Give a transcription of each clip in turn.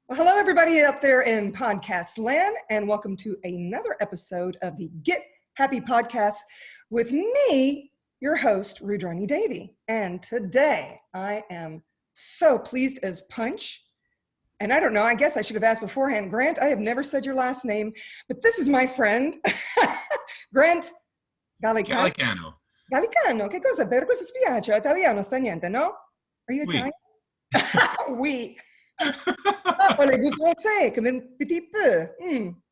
Well, hello, everybody out there in podcast land, and welcome to another episode of the Get Happy Podcast with me, your host, Rudrani Devi. And today I am so pleased as punch. And I don't know, I guess I should have asked beforehand, Grant, I have never said your last name, but this is my friend, Grant Gallicano. Gallicano. Gallicano, che cosa? Per questo spiace, italiano sta niente, no? Are you Oui. Italian? Oui. Voulez-vous français, comme un petit peu.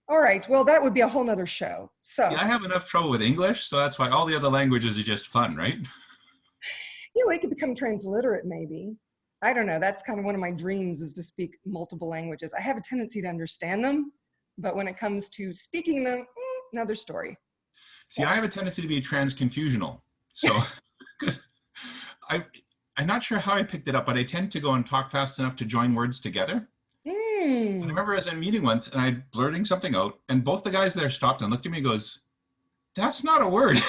All right, well, that would be a whole nother show. So, Yeah, I have enough trouble with English, so that's why all the other languages are just fun, right? we could become transliterate maybe. I don't know. That's kind of one of my dreams is to speak multiple languages. I have a tendency to understand them, but when it comes to speaking them, another story. See, I have a tendency to be transconfusional. So, because I'm not sure how I picked it up, but I tend to go and talk fast enough to join words together. And I remember I was in a meeting once and I blurting something out, and both the guys there stopped and looked at me and goes, "That's not a word."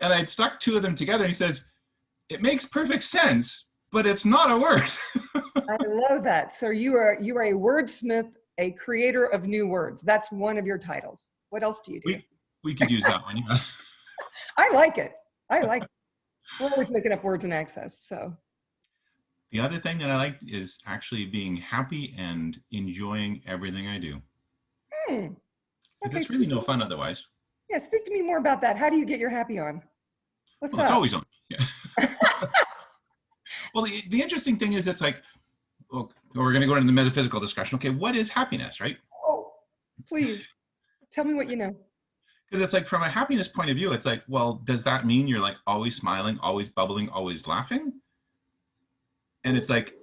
And I'd stuck two of them together and he says, "It makes perfect sense, but it's not a word." I love that. So you are a wordsmith, a creator of new words. That's one of your titles. What else do you do? We could use that one, yeah. I like it. We're always making up words in access, so. The other thing that I like is actually being happy and enjoying everything I do. Okay. It's really no fun otherwise. Yeah, speak to me more about that. How do you get your happy on? What's Well, up? it's always on. Yeah. Well, the interesting thing is it's like, well, we're going to go into the metaphysical discussion. Okay, what is happiness, right? Oh, please, tell me what you know. Because it's like from a happiness point of view, it's like, well, does that mean you're like always smiling, always bubbling, always laughing? And it's like,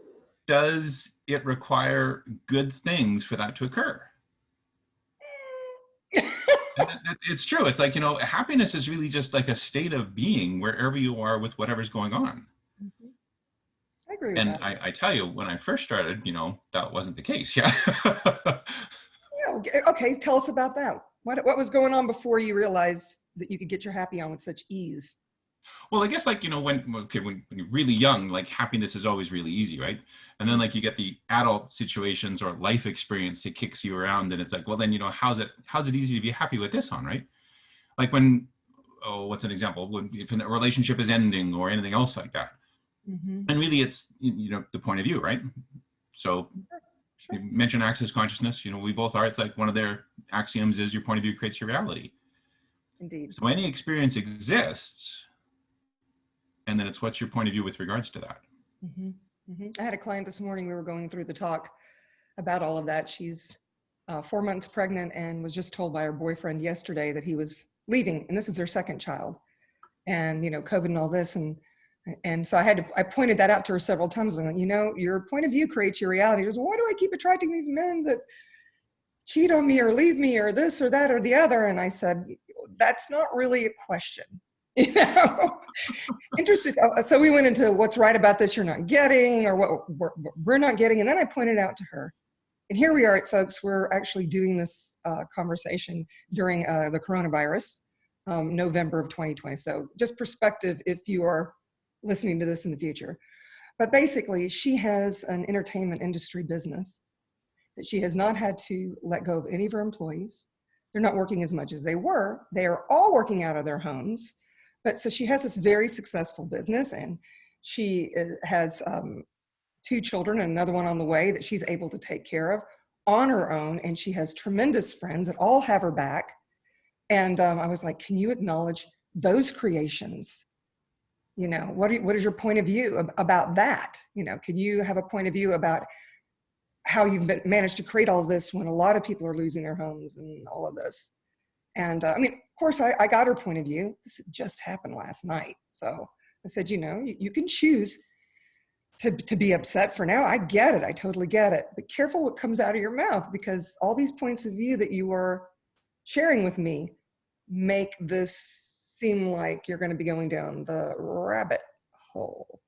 does it require good things for that to occur? It's true. It's like, happiness is really just like a state of being wherever you are with whatever's going on. Mm-hmm. I agree with And that. I tell you, when I first started, that wasn't the case. Yeah. Yeah, okay, tell us about that. What was going on before you realized that you could get your happy on with such ease? Well, I guess like, when you're really young, like happiness is always really easy, right? And then like you get the adult situations or life experience that kicks you around and it's like, well, then, how's it easy to be happy with this on, right? Like when, what's an example? If a relationship is ending or anything else like that. Mm-hmm. And really it's, the point of view, right? So Sure. you mentioned access consciousness, we both are. It's like one of their axioms is your point of view creates your reality. Indeed. So any experience exists, and then it's what's your point of view with regards to that. Mm-hmm. Mm-hmm. I had a client this morning, we were going through the talk about all of that. She's 4 months pregnant and was just told by her boyfriend yesterday that he was leaving, and this is her second child, and COVID and all this, and so I pointed that out to her several times. I went, your point of view creates your reality. She goes, why do I keep attracting these men that cheat on me or leave me or this or that or the other? And I said, that's not really a question. Interesting. So we went into what's right about this you're not getting or what we're not getting. And then I pointed out to her, and here we are, folks, we're actually doing this conversation during the coronavirus, November of 2020. So just perspective if you are listening to this in the future. But basically, she has an entertainment industry business that she has not had to let go of any of her employees. They're not working as much as they were. They are all working out of their homes. But so she has this very successful business, and she has 2 children and another one on the way that she's able to take care of on her own. And she has tremendous friends that all have her back. And I was like, can you acknowledge those creations? What is your point of view about that? Can you have a point of view about how you've managed to create all of this when a lot of people are losing their homes and all of this? And of course, I got her point of view. This just happened last night. So I said, you can choose to be upset for now. I get it. I totally get it. But careful what comes out of your mouth, because all these points of view that you are sharing with me make this seem like you're going to be going down the rabbit hole.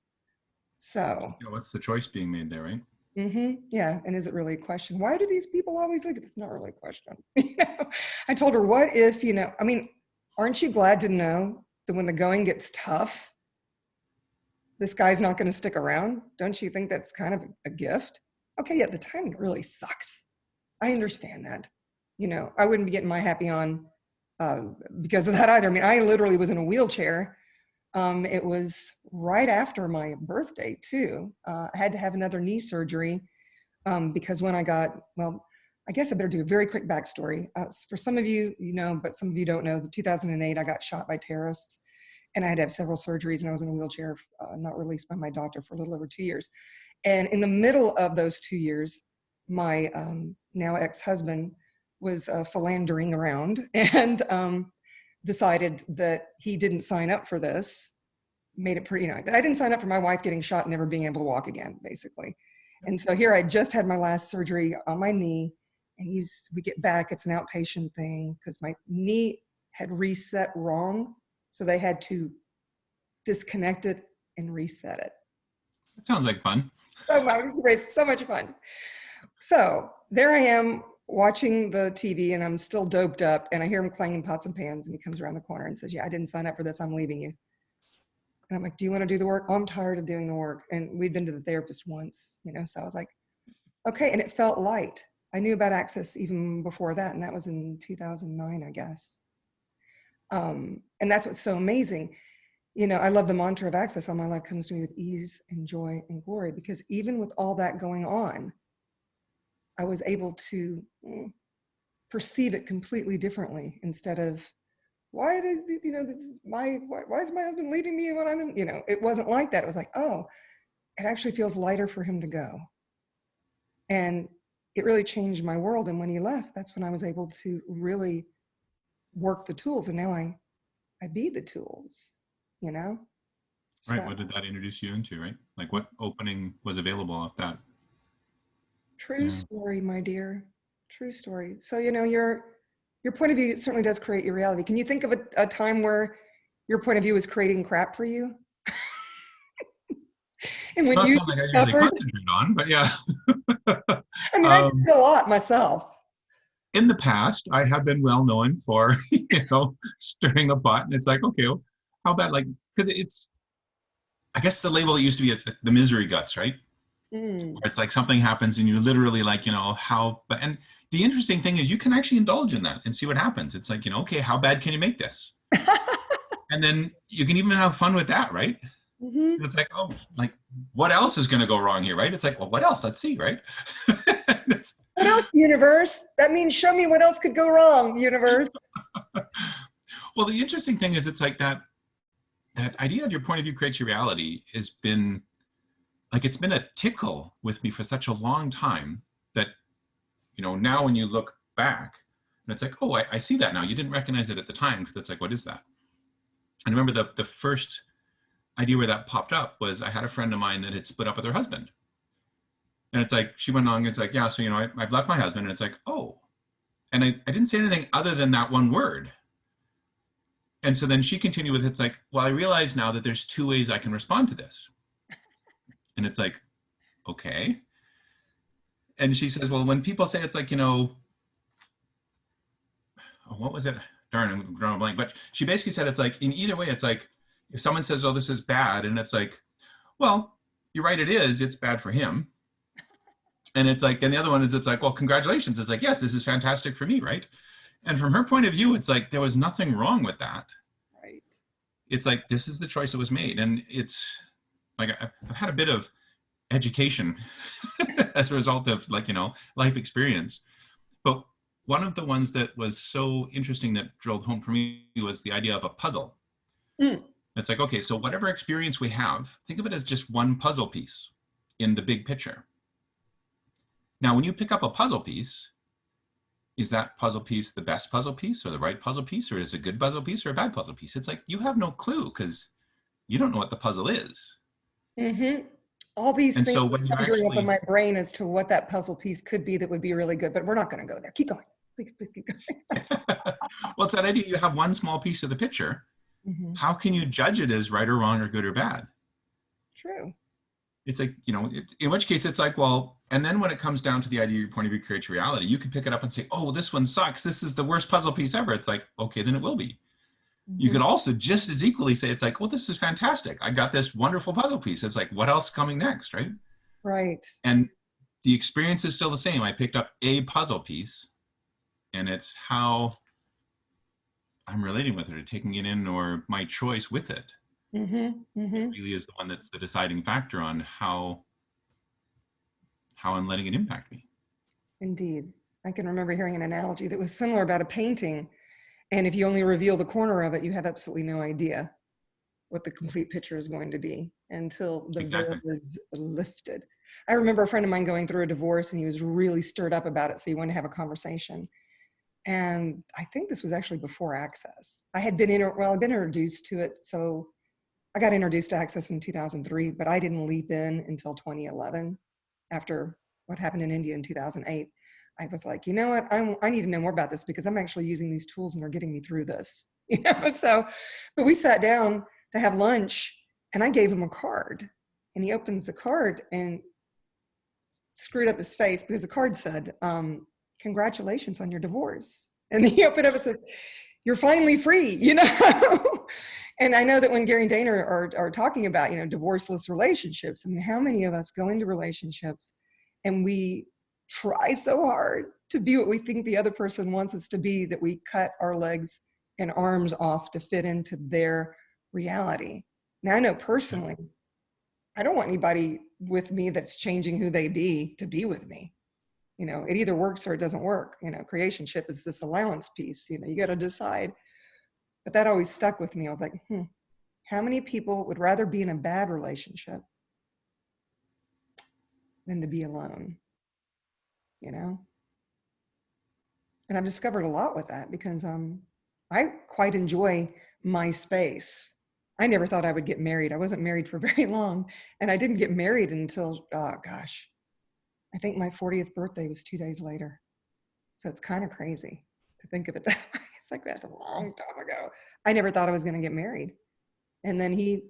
So. What's the choice being made there, right? Mm-hmm. Yeah. And is it really a question? Why do these people always leave? It's not really a question. I told her, what if, aren't you glad to know that when the going gets tough, this guy's not going to stick around? Don't you think that's kind of a gift? Okay, yeah, the timing really sucks. I understand that. You know, I wouldn't be getting my happy on because of that either. I mean, I literally was in a wheelchair. It was right after my birthday too. I had to have another knee surgery because when I got, well, I guess I better do a very quick backstory. For some of you, you know, but some of you don't know, in 2008, I got shot by terrorists and I had to have several surgeries and I was in a wheelchair, not released by my doctor for a little over 2 years. And in the middle of those 2 years, my now ex-husband was philandering around and decided that he didn't sign up for this. Made it pretty, you know, I didn't sign up for my wife getting shot and never being able to walk again, basically. And so here I just had my last surgery on my knee, and we get back, it's an outpatient thing because my knee had reset wrong. So they had to disconnect it and reset it. That sounds like fun. So much fun. So there I am watching the TV and I'm still doped up and I hear him clanging pots and pans and he comes around the corner and says, yeah, I didn't sign up for this. I'm leaving you. And I'm like, do you want to do the work? Oh, I'm tired of doing the work. And we'd been to the therapist once, you know, so I was like, okay. And it felt light. I knew about Access even before that. And that was in 2009, I guess. And that's what's so amazing. You know, I love the mantra of Access. All my life comes to me with ease and joy and glory, because even with all that going on, I was able to perceive it completely differently instead of, why is my husband leaving me when I'm in, you know, it wasn't like that. It was like, oh, it actually feels lighter for him to go. And it really changed my world. And when he left, that's when I was able to really work the tools. And now I be the tools, you know? Right. So, What did that introduce you into, right? Like what opening was available off that? true story, my dear. True story. So, you know, your point of view certainly does create your reality. Can you think of a time where your point of view was creating crap for you? And when Not you something I usually suffered, concentrate on, but yeah. I mean, I did a lot myself. In the past, I have been well known for, stirring the pot. And it's like, okay, well, how about like, because I guess the label it used to be, it's the misery guts, right? Mm. Where it's like something happens and you literally like, and the interesting thing is you can actually indulge in that and see what happens. It's like, okay, how bad can you make this? And then you can even have fun with that, right? Mm-hmm. It's like, oh, like what else is going to go wrong here, right? It's like, well, what else? Let's see, right? What else, universe? That means show me what else could go wrong, universe. Well, the interesting thing is it's like that idea of your point of view creates your reality has been like, it's been a tickle with me for such a long time that, now when you look back and it's like, oh, I see that now. You didn't recognize it at the time because it's like, what is that? And I remember the first idea where that popped up was I had a friend of mine that had split up with her husband. And it's like, she went on and it's like, yeah, so, I've left my husband. And it's like, oh, and I didn't say anything other than that one word. And so then she continued with, it's like, well, I realize now that there's two ways I can respond to this. And it's like, okay. And she says, well, when people say it's like, what was it? Darn, I'm drawing a blank. But she basically said it's like, in either way, it's like, if someone says, oh, this is bad, and it's like, well, you're right, it is. It's bad for him. And it's like, and the other one is, it's like, well, congratulations. It's like, yes, this is fantastic for me, right? And from her point of view, it's like, there was nothing wrong with that. Right. It's like, this is the choice that was made. And it's like, I've had a bit of education as a result of like, life experience. But one of the ones that was so interesting that drilled home for me was the idea of a puzzle. Mm. It's like, okay, so whatever experience we have, think of it as just one puzzle piece in the big picture. Now, when you pick up a puzzle piece, is that puzzle piece the best puzzle piece or the right puzzle piece, or is it a good puzzle piece or a bad puzzle piece? It's like, you have no clue because you don't know what the puzzle is. Mm-hmm. All these and things so when you conjuring up in my brain as to what that puzzle piece could be that would be really good, but we're not going to go there. Keep going. Please keep going. Well, it's that idea you have one small piece of the picture. Mm-hmm. How can you judge it as right or wrong or good or bad? True. It's like, in which case it's like, well, and then when it comes down to the idea your point of view creates reality, you can pick it up and say, oh, this one sucks. This is the worst puzzle piece ever. It's like, okay, then it will be. Mm-hmm. You could also just as equally say, it's like, well, this is fantastic. I got this wonderful puzzle piece. It's like, what else coming next, right? Right. And the experience is still the same. I picked up a puzzle piece, and it's how I'm relating with it, taking it in, or my choice with it. It really is the one that's the deciding factor on how I'm letting it impact me. Indeed. I can remember hearing an analogy that was similar about a painting. And if you only reveal the corner of it, you have absolutely no idea what the complete picture is going to be until the veil is lifted. I remember a friend of mine going through a divorce, and he was really stirred up about it. So he wanted to have a conversation. And I think this was actually before Access. I'd been introduced to it. So I got introduced to Access in 2003, but I didn't leap in until 2011 after what happened in India in 2008. I was like, you know what, I need to know more about this because I'm actually using these tools and they're getting me through this. So, but we sat down to have lunch, and I gave him a card, and he opens the card and screwed up his face because the card said, congratulations on your divorce. And he opened up and says, you're finally free, And I know that when Gary and Dana are talking about, divorceless relationships, I mean, how many of us go into relationships and we try so hard to be what we think the other person wants us to be that we cut our legs and arms off to fit into their reality. Now, I know personally, I don't want anybody with me that's changing who they be to be with me. It either works or it doesn't work. Creationship is this allowance piece. You got to decide. But that always stuck with me. I was like, how many people would rather be in a bad relationship than to be alone? And I've discovered a lot with that because I quite enjoy my space. I never thought I would get married. I wasn't married for very long, and I didn't get married until, I think my 40th birthday was 2 days later. So it's kind of crazy to think of it that way. It's like that's a long time ago. I never thought I was going to get married. And then he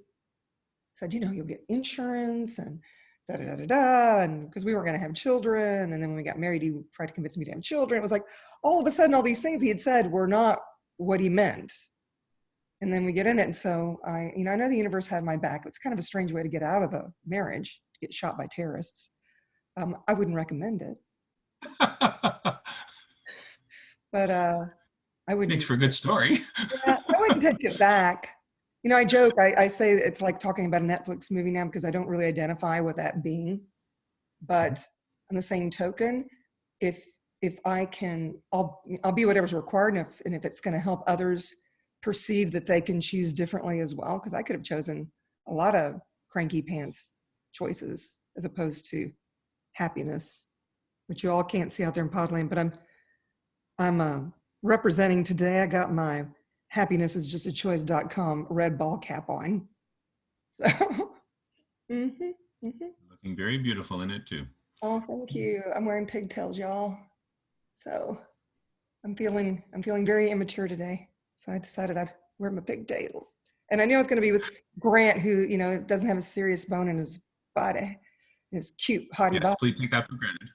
said, you'll get insurance and da-da-da-da-da, and because we weren't going to have children. And then when we got married, he tried to convince me to have children. It was like, all of a sudden, all these things he had said were not what he meant. And then we get in it. And so I know the universe had my back. It's kind of a strange way to get out of a marriage, to get shot by terrorists. I wouldn't recommend it. But I wouldn't. Makes for a good story. Yeah, I wouldn't take it back. I joke, I say it's like talking about a Netflix movie now because I don't really identify with that being. But on the same token, if I can, I'll be whatever's required, and if it's going to help others perceive that they can choose differently as well, because I could have chosen a lot of cranky pants choices as opposed to happiness, which you all can't see out there in Podland, but I'm representing today. I got my happinessisjustachoice.com red ball cap on. So, Looking very beautiful in it too. Oh, thank you. I'm wearing pigtails, y'all. So I'm feeling very immature today. So I decided I'd wear my pigtails. And I knew I was going to be with Grant, who, doesn't have a serious bone in his body, his cute, haughty body. Please take that for granted.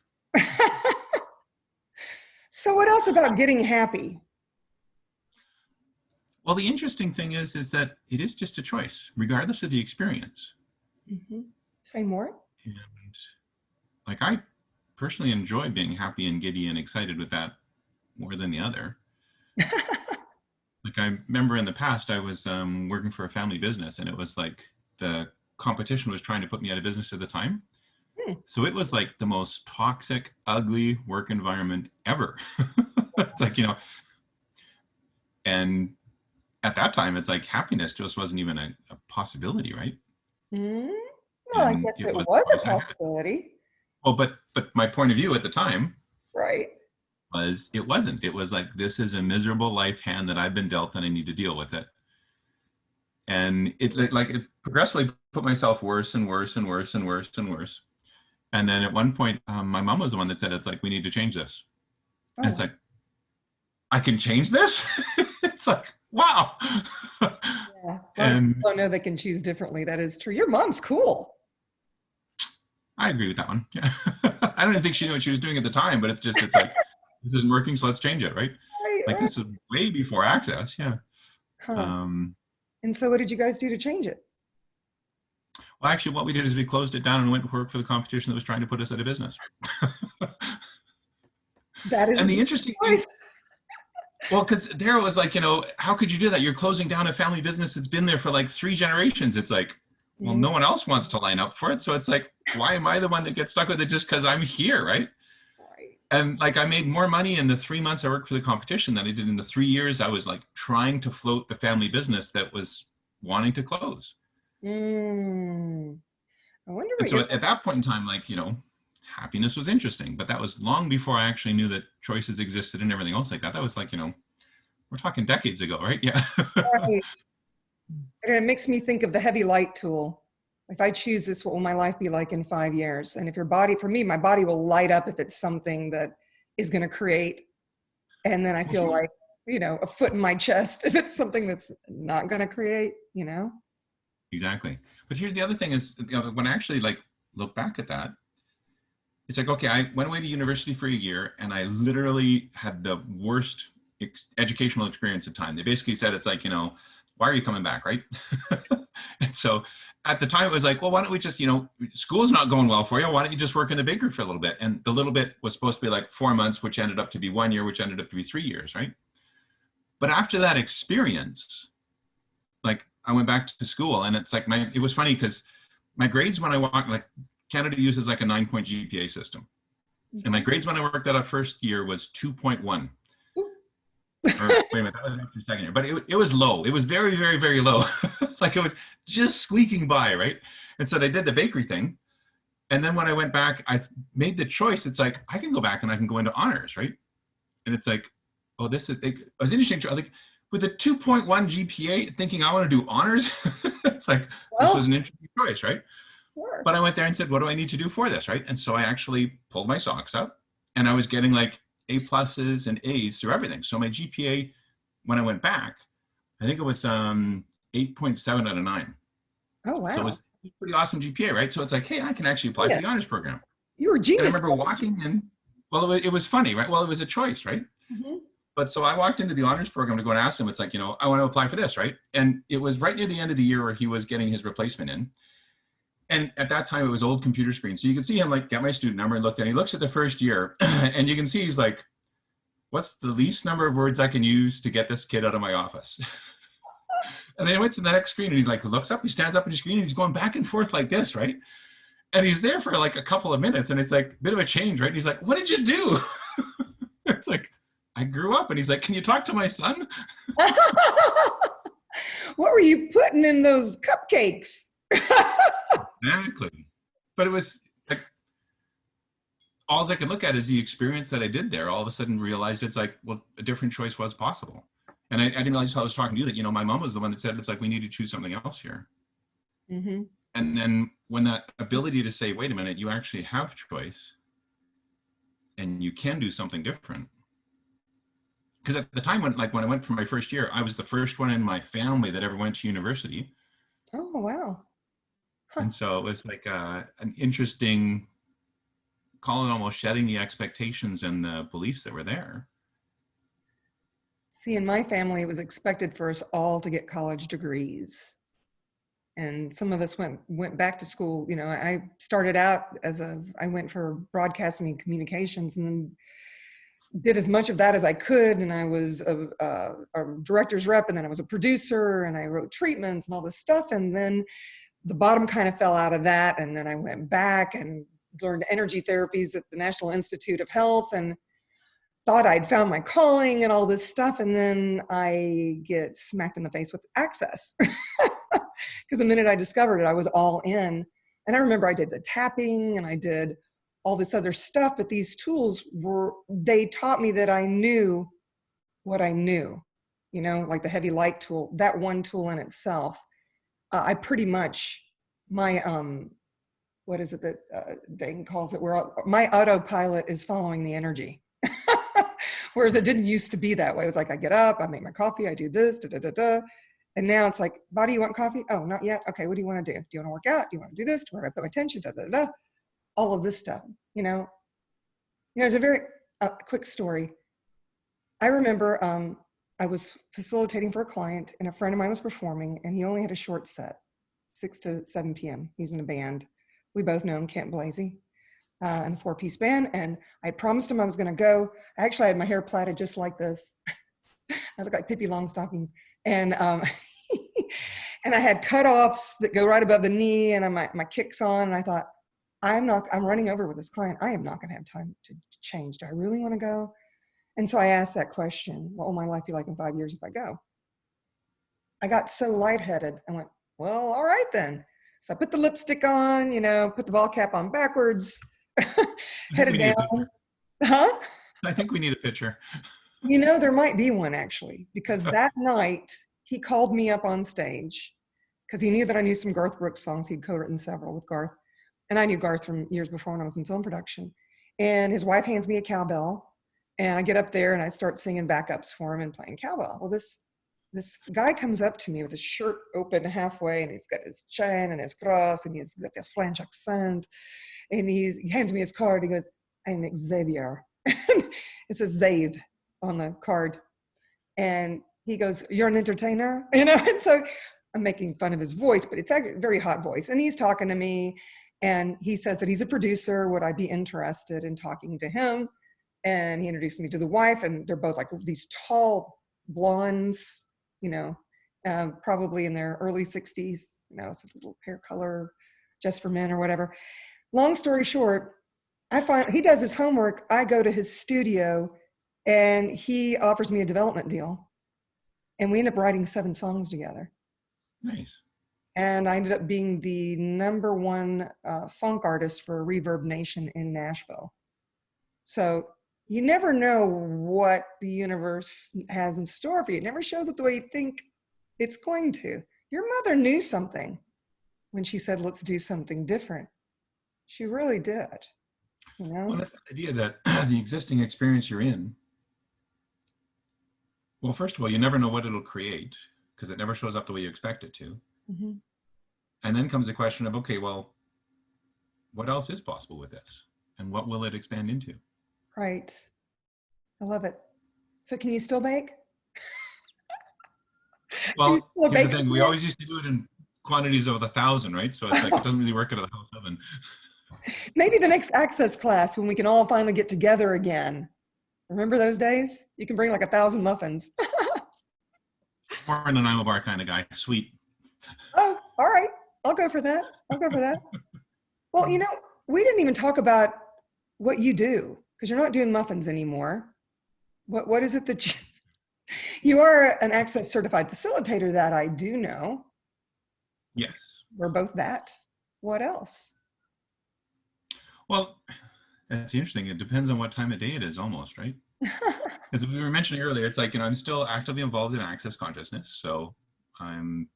So what else about getting happy? Well, the interesting thing is that it is just a choice, regardless of the experience. Say more. And I personally enjoy being happy and giddy and excited with that more than the other. I remember in the past, I was working for a family business, and it was like the competition was trying to put me out of business at the time. So it was like the most toxic, ugly work environment ever. It's like, and at that time, it's like happiness just wasn't even a possibility, right? Well, I guess it was a possibility. Well, but my point of view at the time, right, was it wasn't. It was like, this is a miserable life hand that I've been dealt, and I need to deal with it. And it progressively put myself worse and worse and worse and worse and worse. And then at one point, my mom was the one that said, it's like, we need to change this. And it's like, I can change this? It's like, wow. Yeah. And I don't know they can choose differently. That is true. Your mom's cool. I agree with that one. Yeah. I don't even think she knew what she was doing at the time, but it's like, this isn't working, so let's change it, right? This is way before Access. Yeah. And so what did you guys do to change it? Well, actually, what we did is we closed it down and went to work for the competition that was trying to put us out of business. That is And a the interesting thing, choice. well, because there it was like, how could you do that? You're closing down a family business that's been there for like 3 generations. It's like, well, Mhm. no one else wants to line up for it. So it's like, why am I the one that gets stuck with it just because I'm here, right? Right. And like I made more money in the 3 months I worked for the competition than I did in the 3 years I was like trying to float the family business that was wanting to close. Mm. I wonder And what so you're. at that point in time, like, happiness was interesting, but that was long before I actually knew that choices existed and everything else like that. That was like, we're talking decades ago, right? Yeah. Right. And it makes me think of the heavy light tool. If I choose this, what will my life be like in 5 years? And if your body, for me, my body will light up if it's something that is going to create. And then I Well, feel like, a foot in my chest if it's something that's not going to create. exactly. But here's the other thing is, when I actually like look back at that, it's like, okay, I went away to university for a year and I literally had the worst educational experience of time. They basically said, it's like, why are you coming back, right? And so at the time it was like, well, why don't we just, school's not going well for you. Why don't you just work in the bakery for a little bit? And the little bit was supposed to be like 4 months, which ended up to be 1 year, which ended up to be 3 years, right? But after that experience, like I went back to school and it's like it was funny because my grades when I walked, like Canada uses like a 9-point GPA system. And my Okay. grades when I worked at our first year was 2.1. Or wait a minute, that was after second year, but it was low. It was very, very, very low. Like it was just squeaking by, right? And so they did the bakery thing. And then when I went back, I made the choice. It's like, I can go back and I can go into honors, right? And it's like, oh, it was interesting. Like with a 2.1 GPA, thinking I want to do honors, it's like, this was Well, an interesting choice, right? sure. But I went there and said, what do I need to do for this, right? And so I actually pulled my socks up and I was getting like A pluses and A's through everything. So my GPA, when I went back, I think it was 8.7 out of 9. Oh, So it wow. was a pretty awesome GPA, right? So it's like, hey, I can actually apply for Yeah. the honors program. You were a And I genius. remember walking in, well, it was funny, right? Well, it was a choice, right? Mhm. But so I walked into the honors program to go and ask him, it's like, I want to apply for this, right? And it was right near the end of the year where he was getting his replacement in. And at that time, it was old computer screen. So you can see him like get my student number and looked at it. He looks at the first year and you can see he's like, what's the least number of words I can use to get this kid out of my office? And then he went to the next screen and he like looks up, he stands up in the screen and he's going back and forth like this, right? And he's there for like a couple of minutes and it's like a bit of a change, right? And he's like, what did you do? It's like, I grew up. And he's like, can you talk to my son? What were you putting in those cupcakes? Exactly. But it was like, all I could look at is the experience that I did there. All of a sudden realized it's like, well, a different choice was possible. And I didn't realize how I was talking to you that, my mom was the one that said, it's like, we need to choose something else here. Mm-hmm. And then when that ability to say, wait a minute, you actually have choice and you can do something different. Because at the time when I went for my first year, I was the first one in my family that ever went to university. Oh, wow. Huh. And so it was like an interesting, call it almost shedding the expectations and the beliefs that were there. See, in my family, it was expected for us all to get college degrees. And some of us went back to school. I started out I went for broadcasting and communications and then did as much of that as I could. And I was a director's rep, and then I was a producer, and I wrote treatments and all this stuff. And then the bottom kind of fell out of that. And then I went back and learned energy therapies at the National Institute of Health and thought I'd found my calling and all this stuff. And then I get smacked in the face with access. Because the minute I discovered it, I was all in. And I remember I did the tapping and I did all this other stuff, but these tools they taught me that I knew what I knew, like the heavy light tool, that one tool in itself. I pretty much, my, what is it that Dayton calls it? Where my autopilot is following the energy. Whereas it didn't used to be that way. It was like, I get up, I make my coffee, I do this, da, da, da, da. And now it's like, body, you want coffee? Oh, not yet. Okay, what do you want to do? Do you want to work out? Do you want to do this? Where do I put my attention? Da, da, da, da. All of this stuff, It's a very quick story. I remember I was facilitating for a client and a friend of mine was performing and he only had a short set. 6 to 7 p.m. He's in a band. We both know him, Camp Blasey, in a 4-piece band. And I promised him I was going to go. I actually had my hair plaited just like this. I look like Pippi Longstockings. And and I had cutoffs that go right above the knee, and my kicks on. And I thought, I'm running over with this client. I am not going to have time to change. Do I really want to go? And so I asked that question, what will my life be like in 5 years if I go? I got so lightheaded. I went, well, all right then. So I put the lipstick on, put the ball cap on backwards, headed down. Huh? I think we need a picture. There might be one actually, because that night he called me up on stage because he knew that I knew some Garth Brooks songs. He'd co-written several with Garth. And I knew Garth from years before when I was in film production. And his wife hands me a cowbell, and I get up there and I start singing backups for him and playing cowbell. Well, this guy comes up to me with his shirt open halfway, and he's got his chain and his cross, and he's got the French accent, and he hands me his card. He goes, I'm Xavier. It says Zave on the card. And he goes, you're an entertainer? And so I'm making fun of his voice, but it's actually a very hot voice. And he's talking to me, and he says that he's a producer. Would I be interested in talking to him? And he introduced me to the wife, and they're both like these tall blondes, probably in their early 60s, so a little hair color just for men or whatever. Long story short, I find he does his homework. I go to his studio, and he offers me a development deal. And we end up writing 7 songs together. Nice. And I ended up being the #1 funk artist for Reverb Nation in Nashville. So you never know what the universe has in store for you. It never shows up the way you think it's going to. Your mother knew something when she said, let's do something different. She really did. Well, that's the idea that the existing experience you're in, well, first of all, you never know what it'll create because it never shows up the way you expect it to. Mm-hmm. And then comes the question of, okay, well, what else is possible with this? And what will it expand into? Right. I love it. So can you still bake? Well, here's the thing. We always used to do it in quantities of 1,000, right? So it's like, it doesn't really work out of the house oven. Maybe the next Access class when we can all finally get together again. Remember those days? You can bring like 1,000 muffins. More an Iowa bar kind of guy. Sweet. Oh, all right. I'll go for that. Well, we didn't even talk about what you do because you're not doing muffins anymore. What is it that you are an Access certified facilitator, that I do know. Yes. We're both that. What else? Well, that's interesting. It depends on what time of day it is almost, right? As we were mentioning earlier, it's like, I'm still actively involved in Access consciousness. So I'm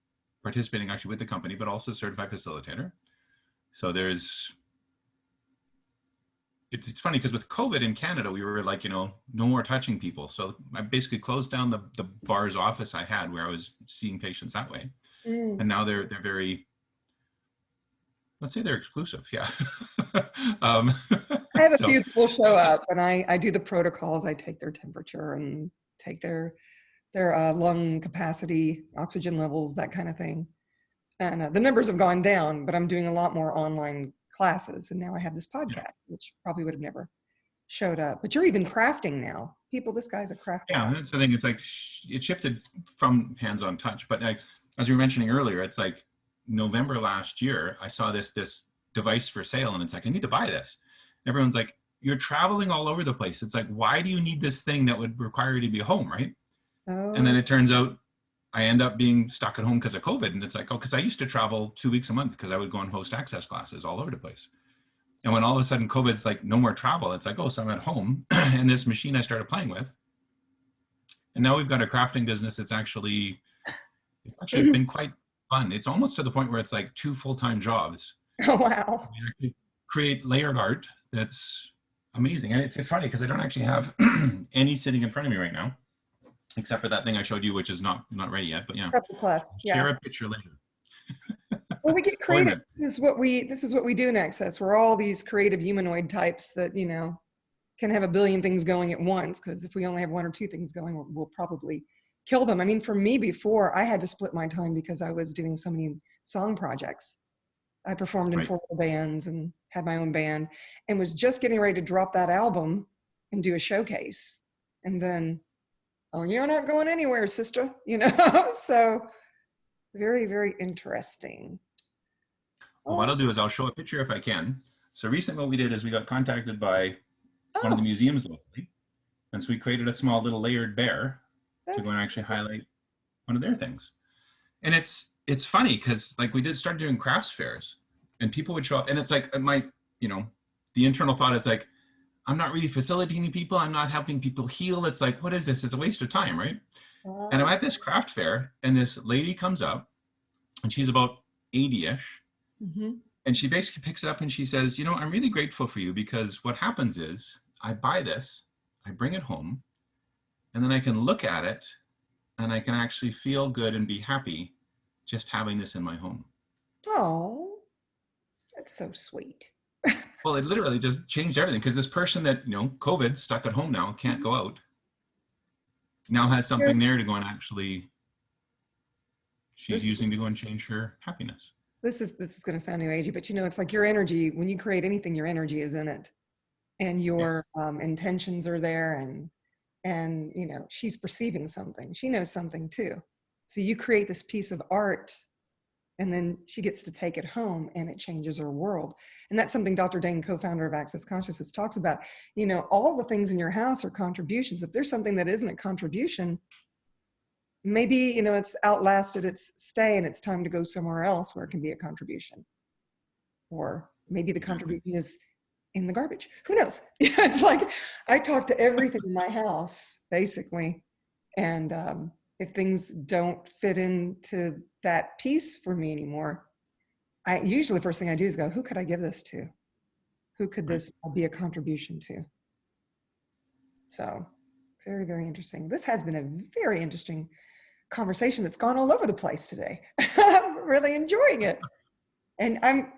participating actually with the company, but also certified facilitator. So it's funny because with COVID in Canada, we were like, no more touching people. So I basically closed down the bar's office I had where I was seeing patients that way. Mm. And now they're very, let's say they're exclusive. Yeah. I have a few people show up, and I do the protocols. I take their temperature and take their lung capacity, oxygen levels, that kind of thing. And the numbers have gone down, but I'm doing a lot more online classes. And now I have this podcast, which probably would have never showed up. But you're even crafting now. This guy's a crafter. Yeah, that's the thing. It's like it shifted from hands-on touch. But like, as you were mentioning earlier, it's like November last year, I saw this device for sale, and it's like, I need to buy this. Everyone's like, you're traveling all over the place. It's like, why do you need this thing that would require you to be home, right? Oh. And then it turns out I end up being stuck at home because of COVID. And it's like, because I used to travel 2 weeks a month because I would go and host Access classes all over the place. And when all of a sudden COVID's like, no more travel, it's like, oh, so I'm at home and this machine I started playing with. And now we've got a crafting business. It's actually been quite fun. It's almost to the point where it's like 2 full-time jobs. Oh, wow. We actually create layered art that's amazing. And it's funny because I don't actually have any sitting in front of me right now, except for that thing I showed you, which is not ready yet. But yeah, share a picture later. Well, we get creative. This is what we do in Access. We're all these creative humanoid types that can have a billion things going at once. Because if we only have 1 or 2 things going, we'll probably kill them. I mean, for me, before I had to split my time because I was doing so many song projects. I performed in Right. 4 bands and had my own band, and was just getting ready to drop that album and do a showcase. And then, oh, you're not going anywhere, sister, you know? So very, very interesting. Well, what Oh, I'll do is I'll show a picture if I can. So recently what we did is we got contacted by one of the oh, museums locally. And so we created a small little layered bear to go that's and actually highlight one of their things. And it's funny because like we did start doing crafts fairs and people would show up and it's like my, you know, the internal thought is like, I'm not really facilitating people. I'm not helping people heal. It's like, what is this? It's a waste of time, right? And I'm at this craft fair and this lady comes up and she's about 80-ish. mm-hmm. And she basically picks it up and she says, you know, I'm really grateful for you because what happens is I buy this, I bring it home, and then I can look at it and I can actually feel good and be happy just having this in my home. Oh, that's so sweet. Well, it literally just changed everything because this person that, you know, COVID stuck at home now, can't go out, now has something there to go and actually she's This using to go and change her happiness. this is going to sound new agey, but you know, it's like your energy. When you create anything, your energy is in it, and Yes. your intentions are there, and you know, she's perceiving something. She knows something too. So you create this piece of art, and then she gets to take it home, and it changes her world. And that's something Dr. Dane, co-founder of Access Consciousness, talks about. You know, all the things in your house are contributions. If there's something that isn't a contribution, maybe, you know, it's outlasted its stay and it's time to go somewhere else where it can be a contribution. Or maybe the contribution is in the garbage. Who knows? It's like I talk to everything in my house, basically. And if things don't fit into that piece for me anymore, I usually first thing I do is go, who could I give this to? Who could this be a contribution to? So very, very interesting. This has been a very interesting conversation that's gone all over the place today. I'm really enjoying it. And I'm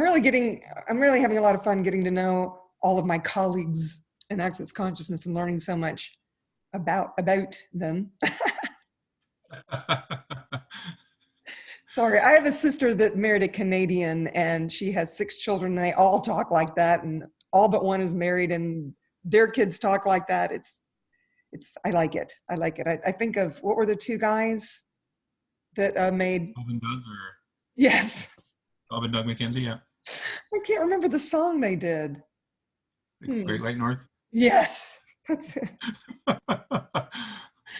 really having a lot of fun getting to know all of my colleagues in Access Consciousness and learning so much about them. Sorry, I have a sister that married a Canadian and she has 6 children and they all talk like that and all but one is married and their kids talk like that. I like it. I like it. I think of, what were the 2 guys that made, Bob and Doug or yes. Bob and Doug McKenzie, yeah. I can't remember the song they did. Great White North. Yes, that's it.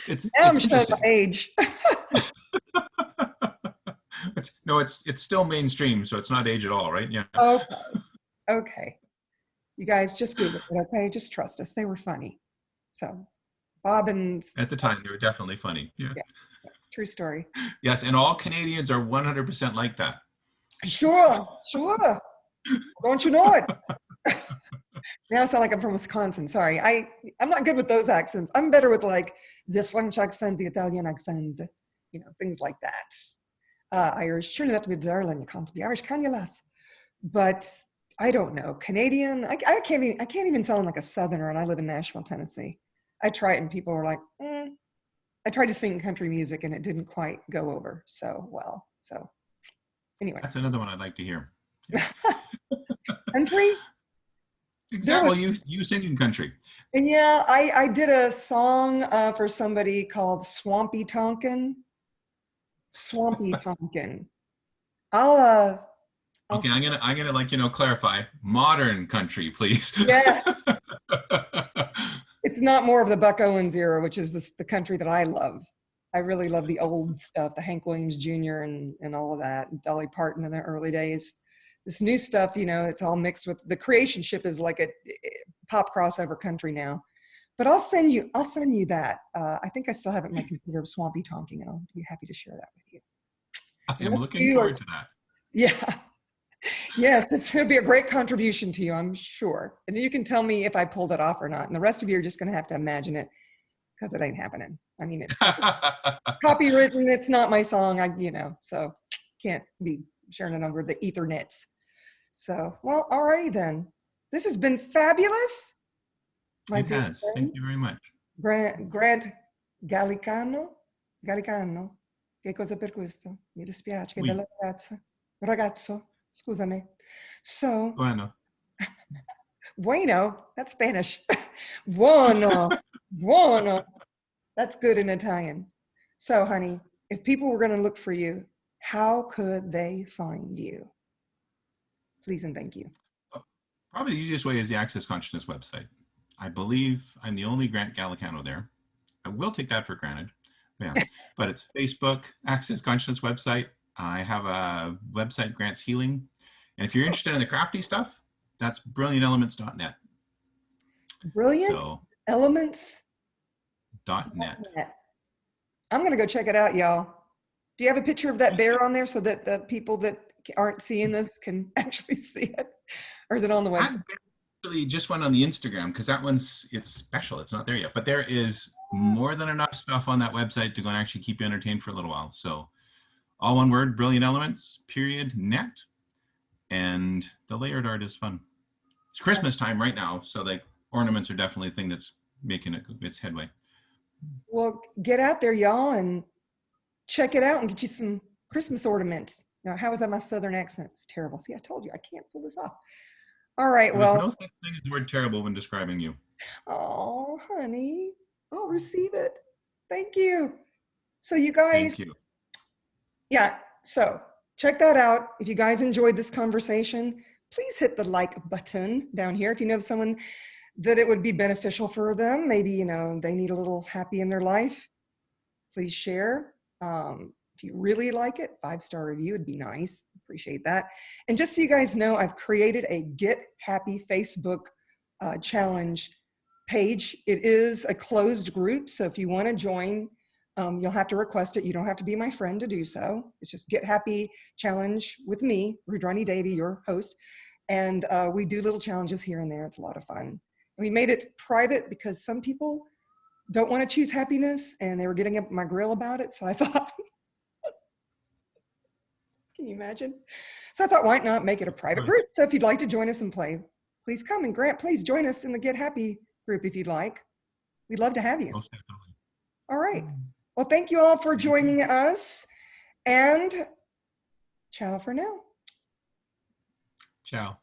it's Now I'm it's showing interesting. my age. It's still mainstream, so it's not age at all, right? Yeah. Okay. You guys just Google it, okay? Just trust us. They were funny. So, Bob and At the time, they were definitely funny. Yeah. yeah, true story. Yes, and all Canadians are 100% like that. Sure. Don't you know it? Now I sound like I'm from Wisconsin. Sorry. I'm not good with those accents. I'm better with like the French accent, the Italian accent, you know, things like that. Irish, sure enough to be Ireland, you can't be Irish, can you, lass? But I don't know. Canadian, I can't even sound like a Southerner, and I live in Nashville, Tennessee. I try it and people are like, I tried to sing country music and it didn't quite go over so well. So anyway. That's another one I'd like to hear. Yeah. Country? Exactly. Well, you sing in country. And yeah, I did a song for somebody called Swampy Tonkin. Swampy Tonkin. I'll Okay, I'm gonna like, you know, clarify. Modern country, please. yeah. It's not more of the Buck Owens era, which is the country that I love. I really love the old stuff, the Hank Williams Jr. and all of that, and Dolly Parton in the early days. This new stuff, you know, it's all mixed with, the creation ship is like a pop crossover country now. But I'll send you that. I think I still have it in my computer of Swampy Tonking, and I'll be happy to share that with you. I'm looking forward to that. Yeah. Yes, it's going to be a great contribution to you, I'm sure. And then you can tell me if I pulled it off or not. And the rest of you are just going to have to imagine it because it ain't happening. I mean, it's copywritten. It's not my song, so can't be sharing it over the ethernets. So, well, alrighty then. This has been fabulous. It has. Thank you very much. Grant Gallicano. Che cosa per questo? Mi dispiace, che Oui. bella ragazza. Ragazzo, scusami. So, Bueno. bueno, that's Spanish. Buono, buono. That's good in Italian. So, honey, if people were going to look for you, how could they find you? Please and thank you. Probably the easiest way is the Access Consciousness website. I believe I'm the only Grant Gallicano there. I will take that for granted. Yeah, but it's Facebook, Access Consciousness website. I have a website, Grant's Healing. And if you're interested in the crafty stuff, that's brilliantelements.net. Brilliant So, Elements. .net. I'm going to go check it out, y'all. Do you have a picture of that bear on there so that the people that aren't seeing this can actually see it? Or is it on the website? I actually just went on the Instagram because that it's special. It's not there yet, but there is more than enough stuff on that website to go and actually keep you entertained for a little while. So all one word, Brilliant Elements, .net. And the layered art is fun. It's Christmas time right now, so like ornaments are definitely a thing that's making its headway. Well, get out there, y'all, and check it out and get you some Christmas ornaments. Now, how was that my Southern accent? It's terrible. See, I told you, I can't pull this off. All right, well. There's no such thing as the word terrible when describing you. Oh, honey, I'll receive it. Thank you. So you guys. Thank you. Yeah, so check that out. If you guys enjoyed this conversation, please hit the like button down here. If you know someone that it would be beneficial for them, maybe, you know, they need a little happy in their life, please share. If you really like it, 5-star review would be nice. Appreciate that. And just so you guys know, I've created a Get Happy Facebook challenge page. It is a closed group, so if you want to join, you'll have to request it. You don't have to be my friend to do so. It's just Get Happy Challenge with me, Rudrani Devi, your host. And we do little challenges here and there. It's a lot of fun. And we made it private because some people don't want to choose happiness and they were getting up my grill about it. So I thought, can you imagine? So I thought, why not make it a private group? So if you'd like to join us and play, please come. And Grant, please join us in the Get Happy group if you'd like. We'd love to have you. Most definitely. All right. Well, thank you all for joining us, and ciao for now. Ciao.